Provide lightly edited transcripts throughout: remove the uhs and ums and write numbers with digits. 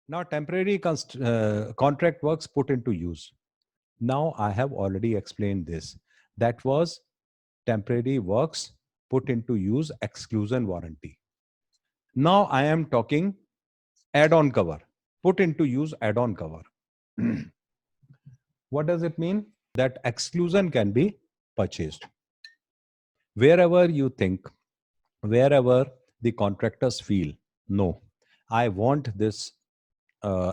Now, temporary contract works put into use. Now, I have already explained this. That was temporary works put into use exclusion warranty. Now, I am talking add-on cover. Put into use add-on cover. What does it mean? That exclusion can be purchased. Wherever you think, wherever the contractors feel, no, I want this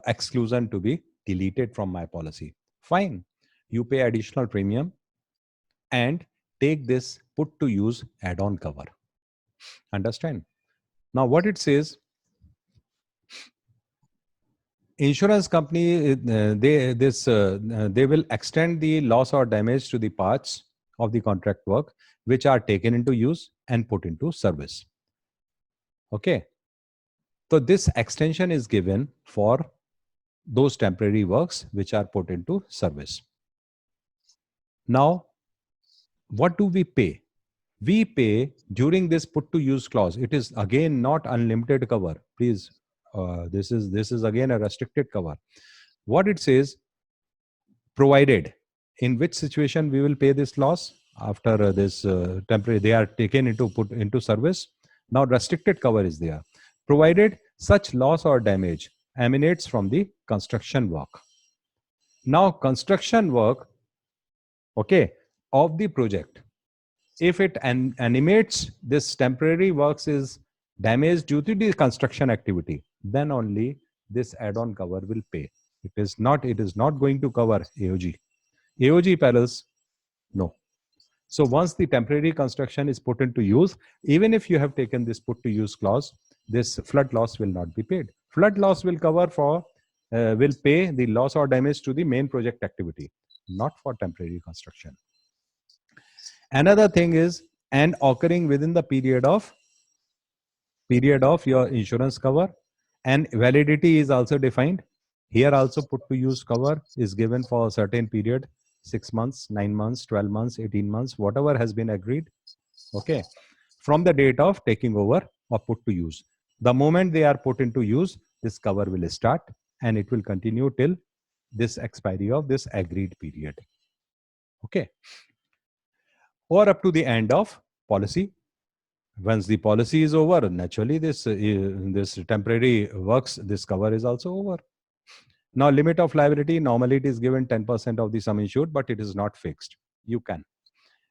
exclusion to be deleted from my policy. Fine, you pay additional premium and take this put to use add-on cover. Understand? Now, what it says, insurance company they will extend the loss or damage to the parts of the contract work which are taken into use and put into service. Okay, so this extension is given for those temporary works which are put into service. Now, what do we pay? We pay during this put to use clause. It is again not unlimited cover. Please, this is again a restricted cover. What it says, provided, in which situation we will pay this loss after this temporary they are taken into put into service. Now restricted cover is there. Provided such loss or damage emanates from the construction work. Now construction work, okay, of the project, if it animates this temporary works is damaged due to the construction activity, then only this add-on cover will pay. It is not going to cover AOG perils, no. So once the temporary construction is put into use, even if you have taken this put to use clause, this flood loss will not be paid. Flood loss will cover for will pay the loss or damage to the main project activity, not for temporary construction. Another thing is, and occurring within the period of your insurance cover, and validity is also defined. Here also put to use cover is given for a certain period, 6 months, 9 months, 12 months, 18 months, whatever has been agreed. Okay, from the date of taking over or put to use. The moment they are put into use, this cover will start and it will continue till this expiry of this agreed period. Okay, or up to the end of policy. Once the policy is over, naturally this temporary works, this cover is also over. Now, limit of liability, normally it is given 10% of the sum insured, but it is not fixed. You can.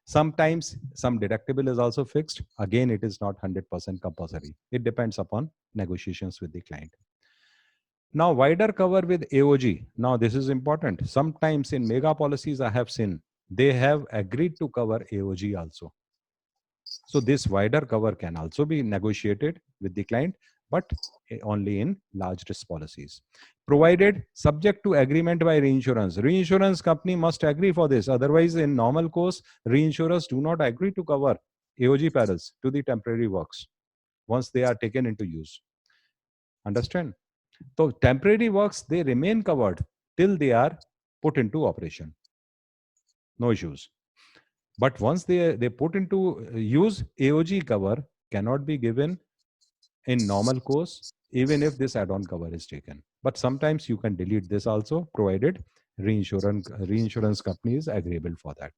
Sometimes some deductible is also fixed. Again, it is not 100% compulsory. It depends upon negotiations with the client. Now, wider cover with AOG. Now, this is important. Sometimes in mega policies I have seen, they have agreed to cover AOG also. So this wider cover can also be negotiated with the client, but only in large risk policies. Provided subject to agreement by reinsurance. Reinsurance company must agree for this. Otherwise, in normal course, reinsurers do not agree to cover AOG perils to the temporary works once they are taken into use. Understand? So temporary works, they remain covered till they are put into operation. No issues. But once they put into use, AOG cover cannot be given in normal course, even if this add-on cover is taken. But sometimes you can delete this also, provided reinsurance company is agreeable for that.